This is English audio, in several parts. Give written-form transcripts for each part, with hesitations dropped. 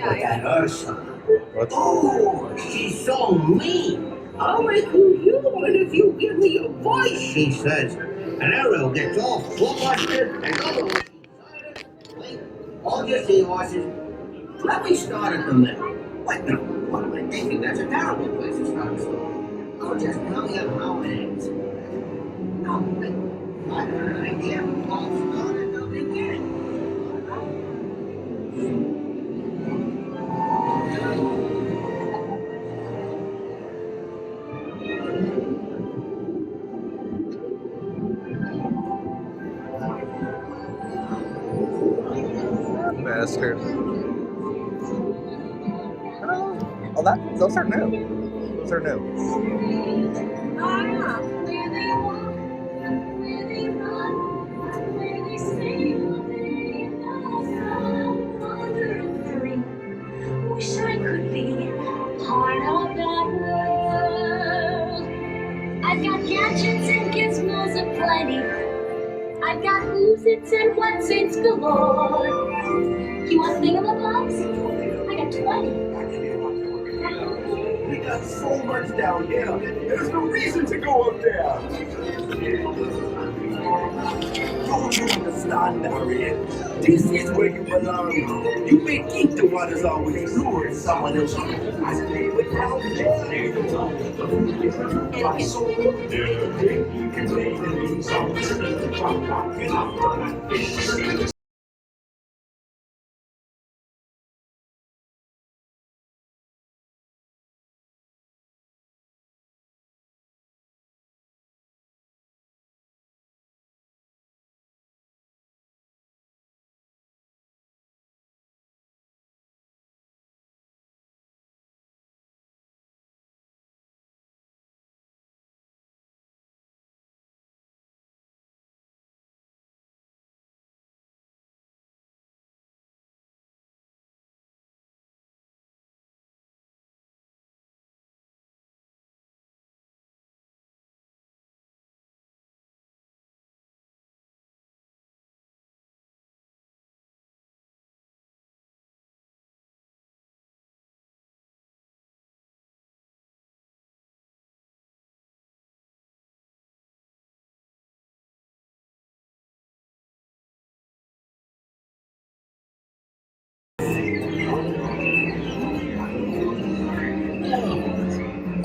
But that Ursa, What's oh, she's so mean. I'll make you human if you give me your voice, she says. And Ariel gets all flustered and goes. Wait, hold your seahorses. Let me start at the middle. What? No, what am I thinking? That's a terrible place to start a story. I'll just tell you how it ends. No, wait. I got an idea. I'll start at the beginning. bastard? Oh, those are new. Those are new. Wish I could be part of that world. I've got gadgets and gizmos aplenty. I've got who's-its and what's-its galore. You want thingamabobs? I got 20. We got so much down here. There's no reason to go up there. Don't you understand, Ariel? This is where you belong. You may think the water's always bluer in someone else's eyes, but down there,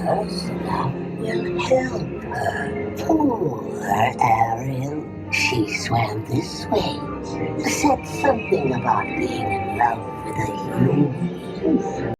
Ursula will help her. Poor Ariel. She swam this way. Said something about being in love with a human.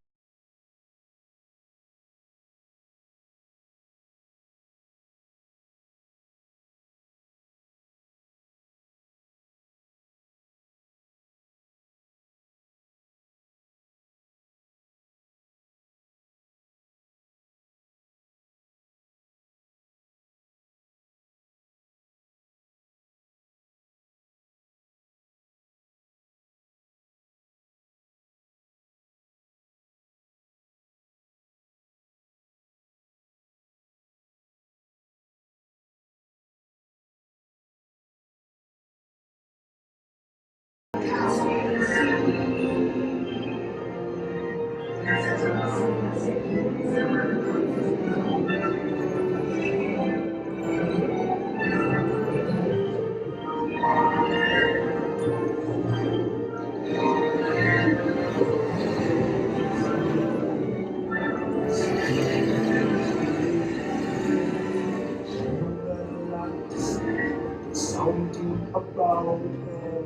something about her.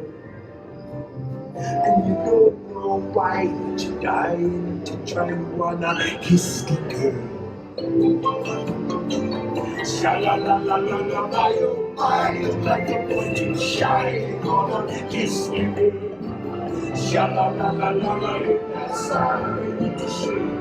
And you don't know why you're dying to try and wanna kiss the girl. Sha-la-la-la-la-la, my oh my, like a boy to shine, gonna kiss the girl. Sha-la-la-la-la-la, that's all I need to say.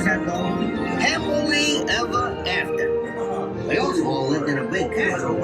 motorcycle happily ever after. They also all lived in a big castle.